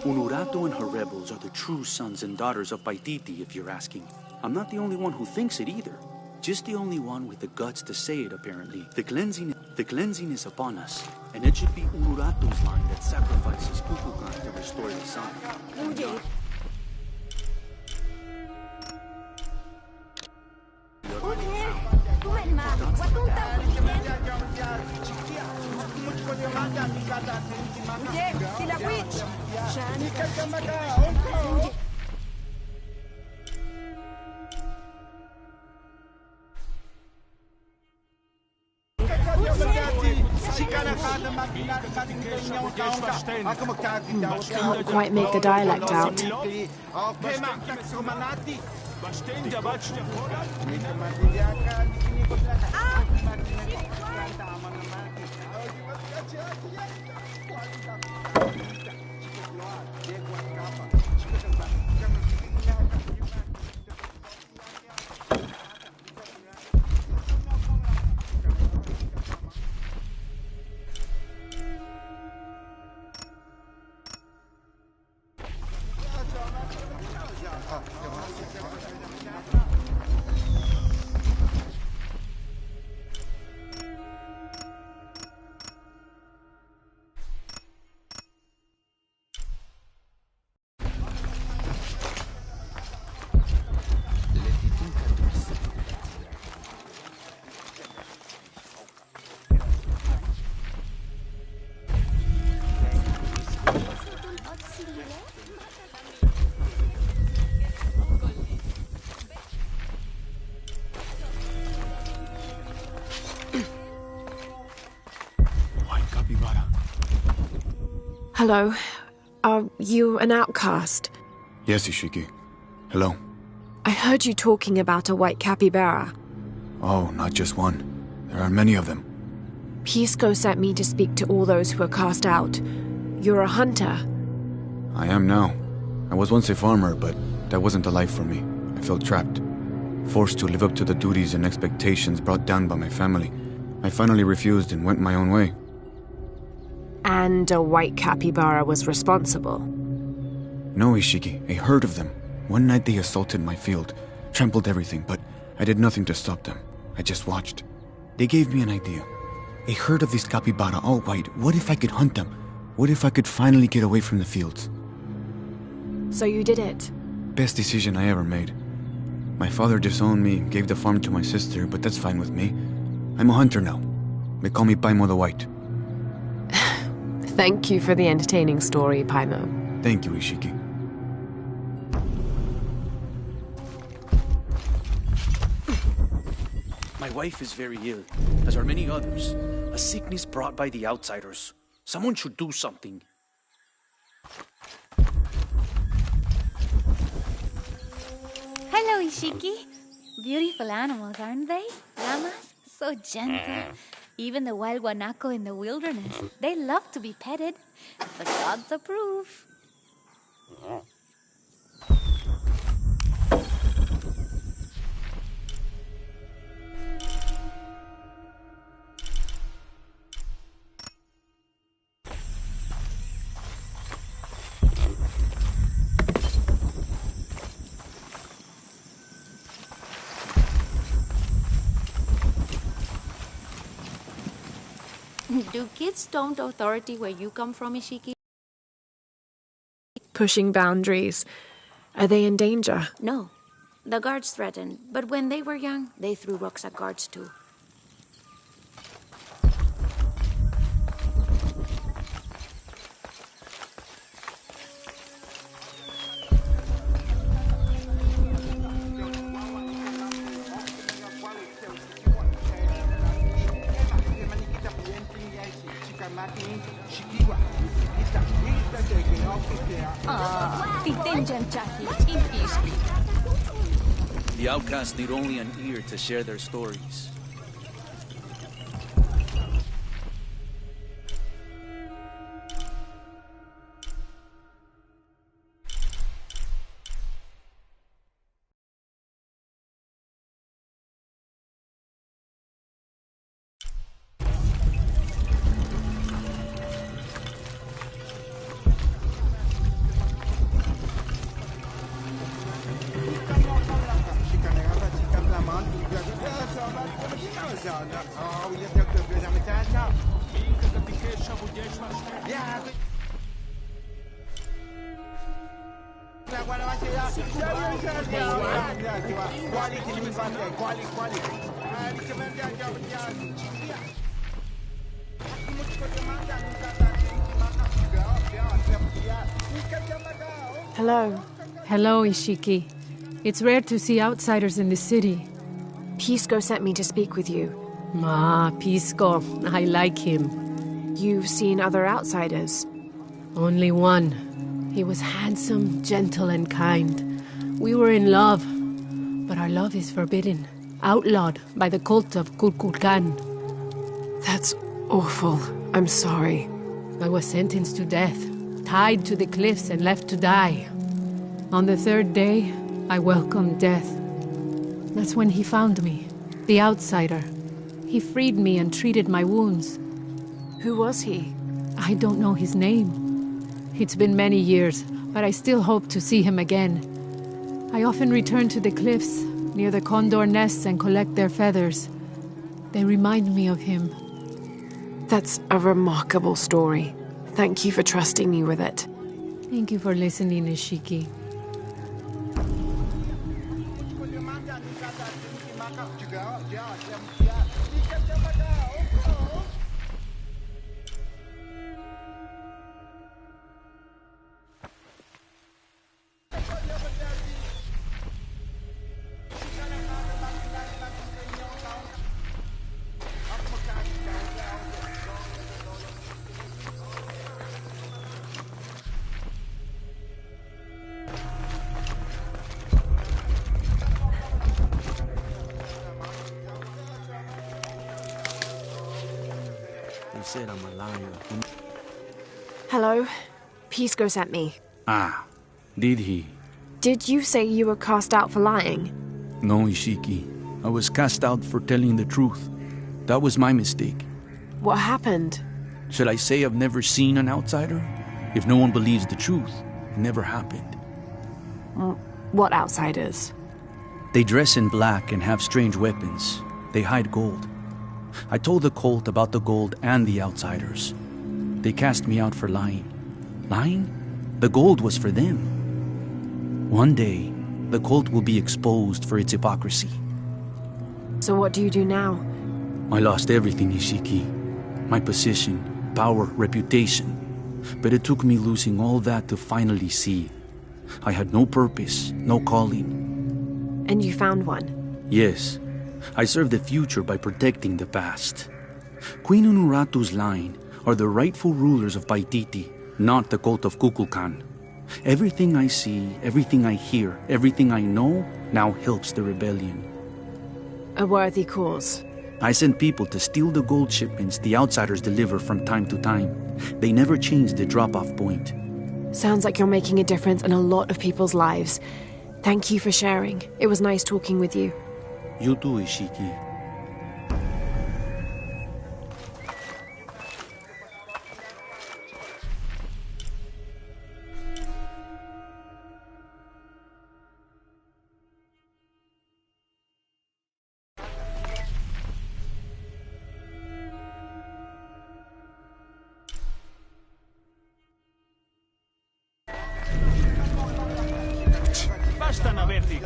Unuratu and her rebels are the true sons and daughters of Paititi, if you're asking. I'm not the only one who thinks it either. Just the only one with the guts to say it, apparently. The cleansing is upon us, and it should be Unuratu's line that sacrifices Kukulkan to restore the sun. Can't quite make the dialect out. Hello. Are you an outcast? Yes, Ishiki. Hello. I heard you talking about a white capybara. Oh, not just one. There are many of them. Pisco sent me to speak to all those who are cast out. You're a hunter. I am now. I was once a farmer, but that wasn't a life for me. I felt trapped. Forced to live up to the duties and expectations brought down by my family. I finally refused and went my own way. And a white capybara was responsible? No, Ishiki. A herd of them. One night they assaulted my field, trampled everything, but I did nothing to stop them. I just watched. They gave me an idea. A herd of these capybara, all white. What if I could hunt them? What if I could finally get away from the fields? So you did it? Best decision I ever made. My father disowned me, gave the farm to my sister, but that's fine with me. I'm a hunter now. They call me Paimon the White. Thank you for the entertaining story, Paimon. Thank you, Ishiki. My wife is very ill, as are many others. A sickness brought by the outsiders. Someone should do something. Hello, Ishiki. Beautiful animals, aren't they? Llamas, so gentle. Even the wild guanaco in the wilderness, they love to be petted. The gods approve. Do kids don't authority where you come from, Ishiki? Pushing boundaries. Are they in danger? No. The guards threatened, but when they were young, they threw rocks at guards too. The outcasts need only an ear to share their stories. Hello. Hello, Ishiki. It's rare to see outsiders in the city. Pisco sent me to speak with you. Ah, Pisco. I like him. You've seen other outsiders? Only one. He was handsome, gentle, and kind. We were in love. But our love is forbidden. Outlawed by the cult of Kukulkan. That's awful. I'm sorry. I was sentenced to death, tied to the cliffs and left to die. On the third day, I welcomed death. That's when he found me, the outsider. He freed me and treated my wounds. Who was he? I don't know his name. It's been many years, but I still hope to see him again. I often return to the cliffs, near the condor nests, and collect their feathers. They remind me of him. That's a remarkable story. Thank you for trusting me with it. Thank you for listening, Ishiki. They said I'm a liar. Hello. Pisco sent me. Ah, did he? Did you say you were cast out for lying? No, Ishiki. I was cast out for telling the truth. That was my mistake. What happened? Should I say I've never seen an outsider? If no one believes the truth, it never happened. What outsiders? They dress in black and have strange weapons. They hide gold. I told the cult about the gold and the outsiders. They cast me out for lying. Lying? The gold was for them. One day, the cult will be exposed for its hypocrisy. So what do you do now? I lost everything, Ishiki. My position, power, reputation. But it took me losing all that to finally see. I had no purpose, no calling. And you found one? Yes. I serve the future by protecting the past. Queen Unuratu's line are the rightful rulers of Paititi, not the cult of Kukulkan. Everything I see, everything I hear, everything I know now helps the rebellion. A worthy cause. I send people to steal the gold shipments the outsiders deliver from time to time. They never change the drop-off point. Sounds like you're making a difference in a lot of people's lives. Thank you for sharing. It was nice talking with you. You too, Ishiki. Basta na, Bertie.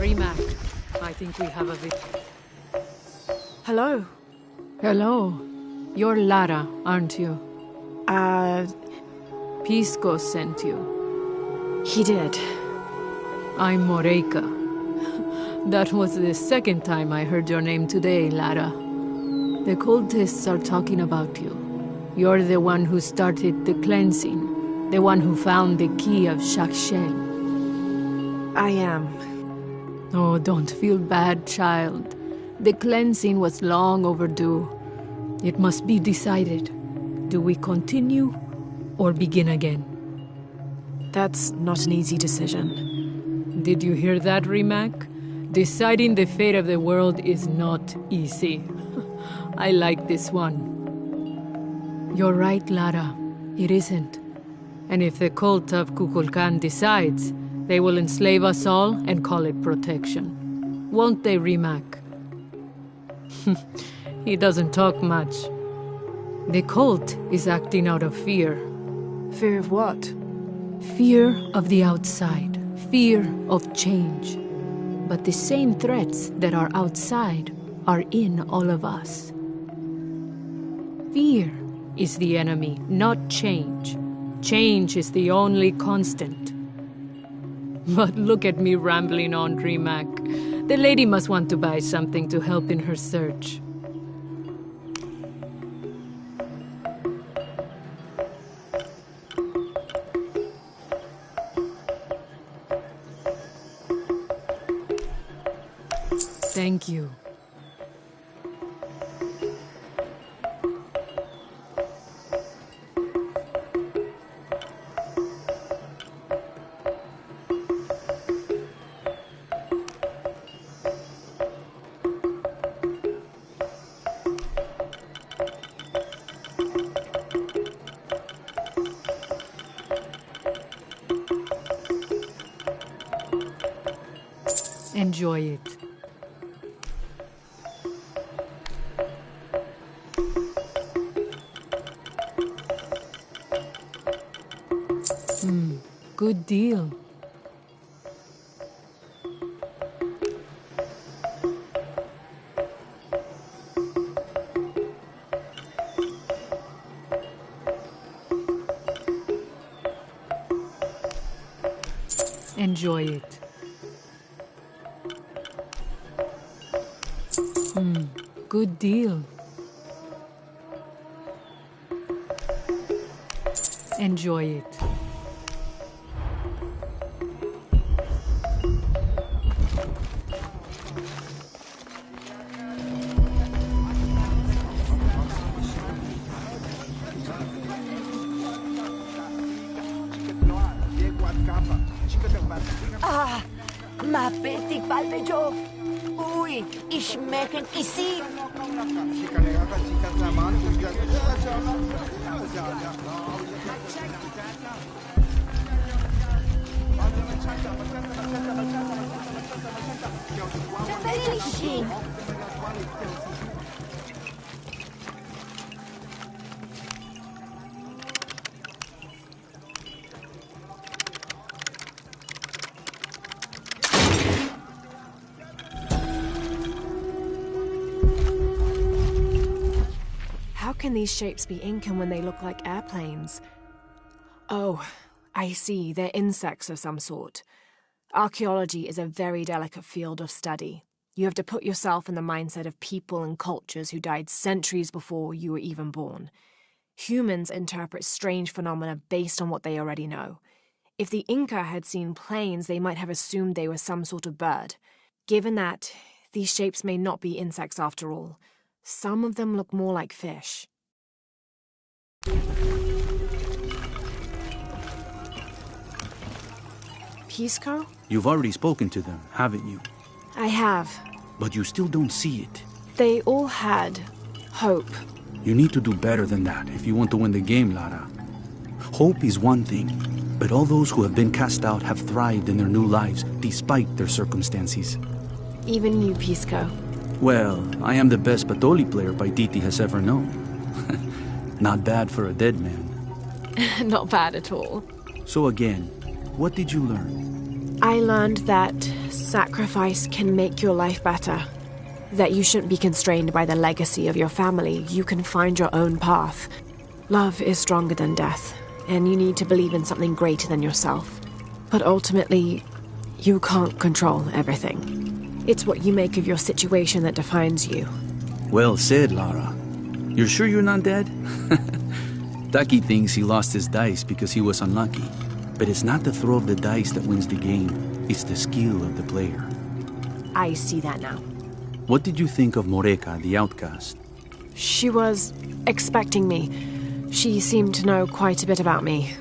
Rimac, I think we have a victim. Hello. Hello. You're Lara, aren't you? Pisco sent you. He did. I'm Moreika. That was the second time I heard your name today, Lara. The cultists are talking about you. You're the one who started the cleansing. The one who found the key of Shak-Shen. I am. Oh, don't feel bad, child. The cleansing was long overdue. It must be decided. Do we continue or begin again? That's not an easy decision. Did you hear that, Rimac? Deciding the fate of the world is not easy. I like this one. You're right, Lara. It isn't. And if the cult of Kukulkan decides, they will enslave us all and call it protection. Won't they, Rimac? He doesn't talk much. The cult is acting out of fear. Fear of what? Fear of the outside. Fear of change. But the same threats that are outside are in all of us. Fear is the enemy, not change. Change is the only constant. But look at me rambling on, Rimac. The lady must want to buy something to help in her search. Thank you. Enjoy it. Good deal. Enjoy it. Good deal. Enjoy it. Mapetik palpejo. Uy, ich schmecken isi. How can these shapes be Incan when they look like airplanes? Oh, I see. They're insects of some sort. Archaeology is a very delicate field of study. You have to put yourself in the mindset of people and cultures who died centuries before you were even born. Humans interpret strange phenomena based on what they already know. If the Inca had seen planes, they might have assumed they were some sort of bird. Given that, these shapes may not be insects after all. Some of them look more like fish. Pisco? You've already spoken to them, haven't you? I have. But you still don't see it. They all had hope. You need to do better than that if you want to win the game, Lara. Hope is one thing, but all those who have been cast out have thrived in their new lives despite their circumstances. Even you, Pisco. Well, I am the best Patoli player Paititi has ever known. Not bad for a dead man. Not bad at all. So again, what did you learn? I learned that sacrifice can make your life better. That you shouldn't be constrained by the legacy of your family. You can find your own path. Love is stronger than death, and you need to believe in something greater than yourself. But ultimately, you can't control everything. It's what you make of your situation that defines you. Well said, Lara. You're sure you're not dead? Taki thinks he lost his dice because he was unlucky. But it's not the throw of the dice that wins the game. It's the skill of the player. I see that now. What did you think of Moreka, the outcast? She was expecting me. She seemed to know quite a bit about me.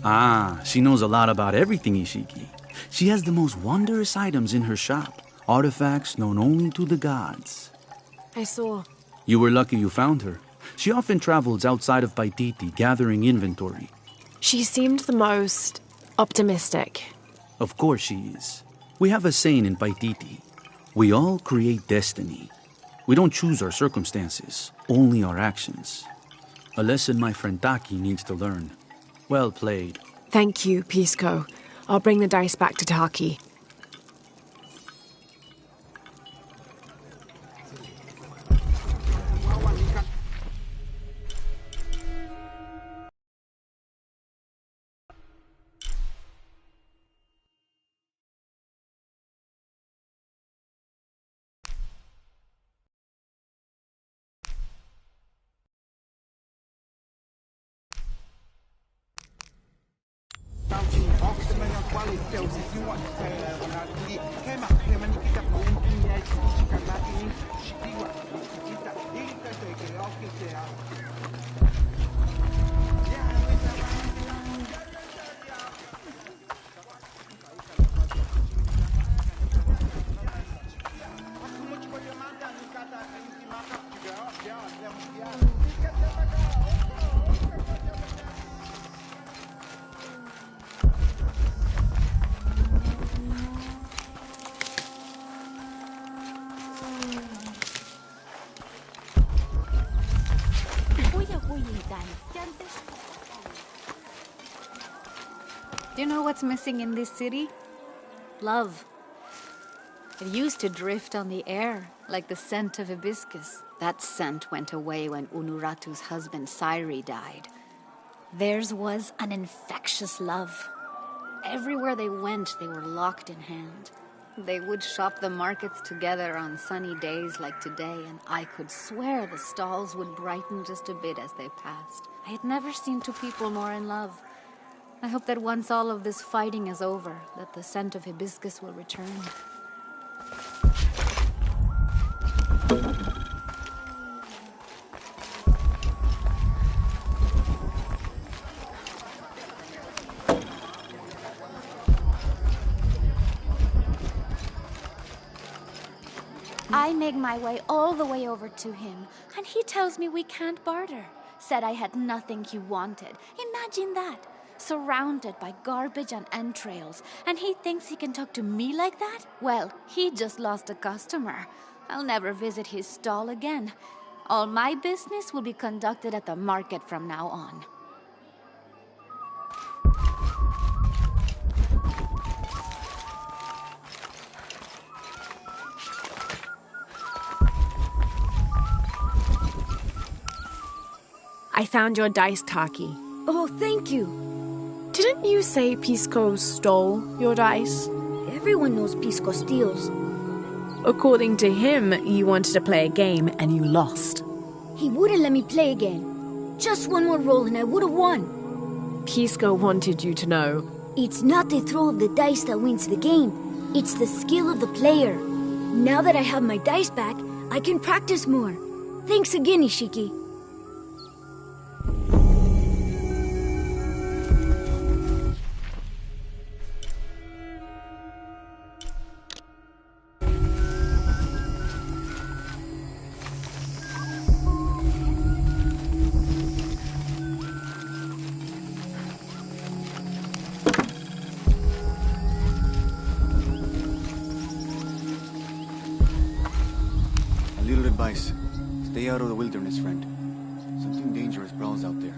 Ah, she knows a lot about everything, Ishiki. She has the most wondrous items in her shop. Artifacts known only to the gods. I saw. You were lucky you found her. She often travels outside of Paititi, gathering inventory. She seemed the most optimistic. Of course she is. We have a saying in Paititi. We all create destiny. We don't choose our circumstances, only our actions. A lesson my friend Taki needs to learn. Well played. Thank you, Pisco. I'll bring the dice back to Taki. Do you know what's missing in this city? Love. It used to drift on the air, like the scent of hibiscus. That scent went away when Unuratu's husband Sairi died. Theirs was an infectious love. Everywhere they went, they were locked in hand. They would shop the markets together on sunny days like today, and I could swear the stalls would brighten just a bit as they passed. I had never seen two people more in love. I hope that once all of this fighting is over, that the scent of hibiscus will return. I make my way all the way over to him, and he tells me we can't barter. Said I had nothing he wanted. Imagine that. Surrounded by garbage and entrails, and he thinks he can talk to me like that? Well, he just lost a customer. I'll never visit his stall again. All my business will be conducted at the market from now on. I found your dice, Taki. Oh, thank you. Didn't you say Pisco stole your dice? Everyone knows Pisco steals. According to him, you wanted to play a game and you lost. He wouldn't let me play again. Just one more roll and I would have won. Pisco wanted you to know. It's not the throw of the dice that wins the game. It's the skill of the player. Now that I have my dice back, I can practice more. Thanks again, Ishiki. Advice. Stay out of the wilderness, friend. Something dangerous prowls out there.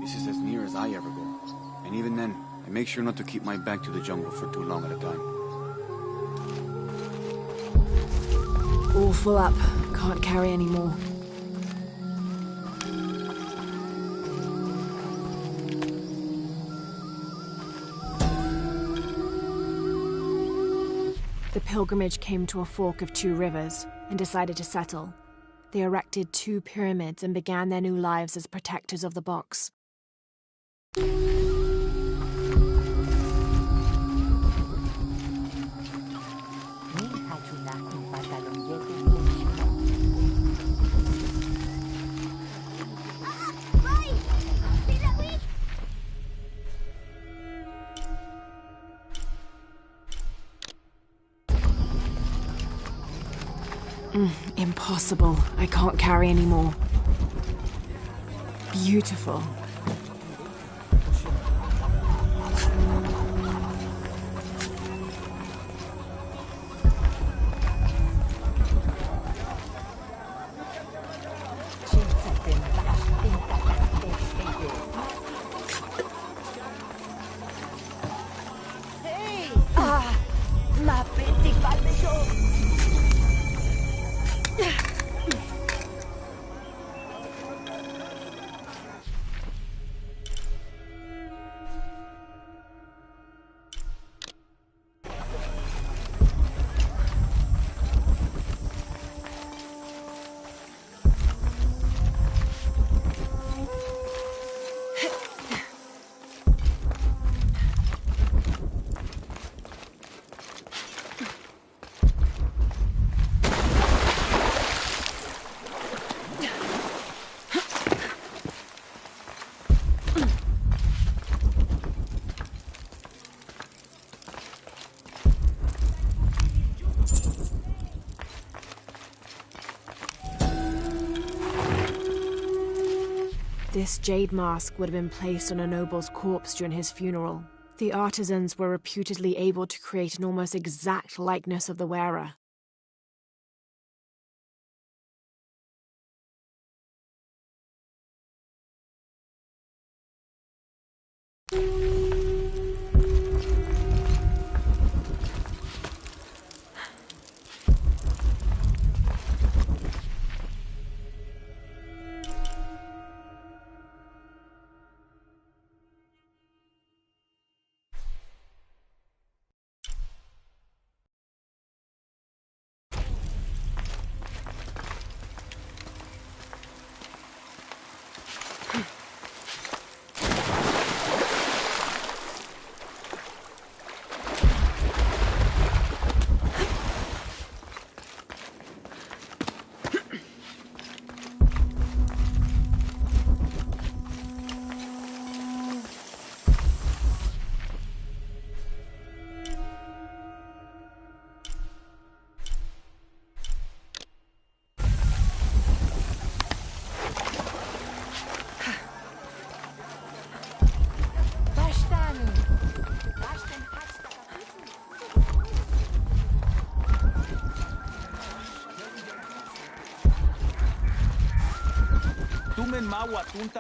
This is as near as I ever go. And even then, I make sure not to keep my back to the jungle for too long at a time. Oh, all full up. Can't carry any more. The pilgrimage came to a fork of 2 rivers and decided to settle. They erected 2 pyramids and began their new lives as protectors of the box. Impossible. I can't carry any more. Beautiful. This jade mask would have been placed on a noble's corpse during his funeral. The artisans were reputedly able to create an almost exact likeness of the wearer.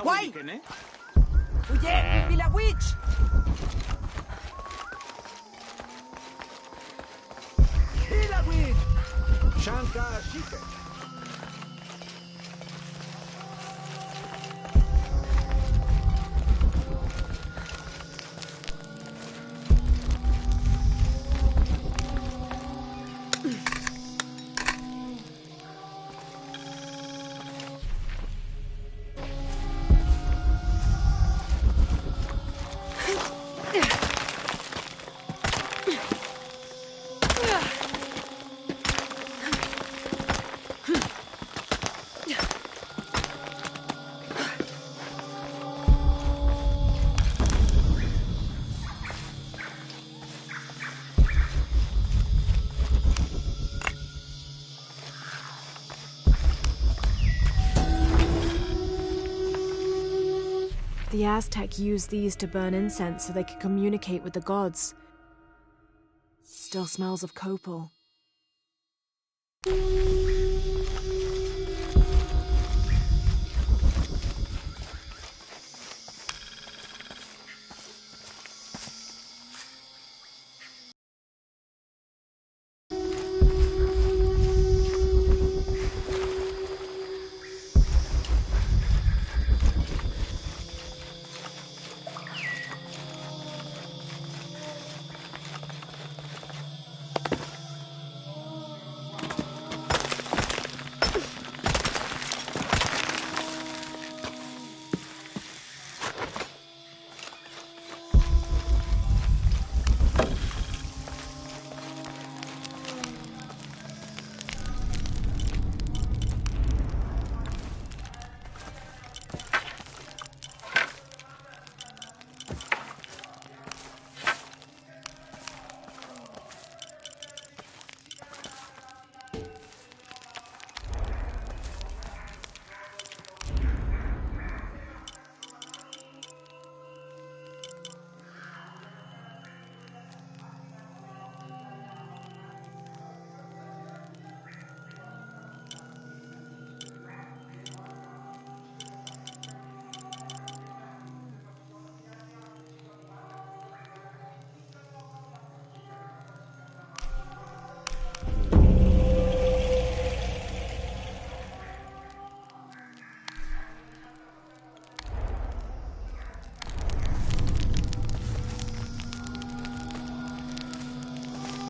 Why? Huye, Villa Witch! Villa Witch! Shanka Shike. The Aztec used these to burn incense so they could communicate with the gods. Still smells of copal.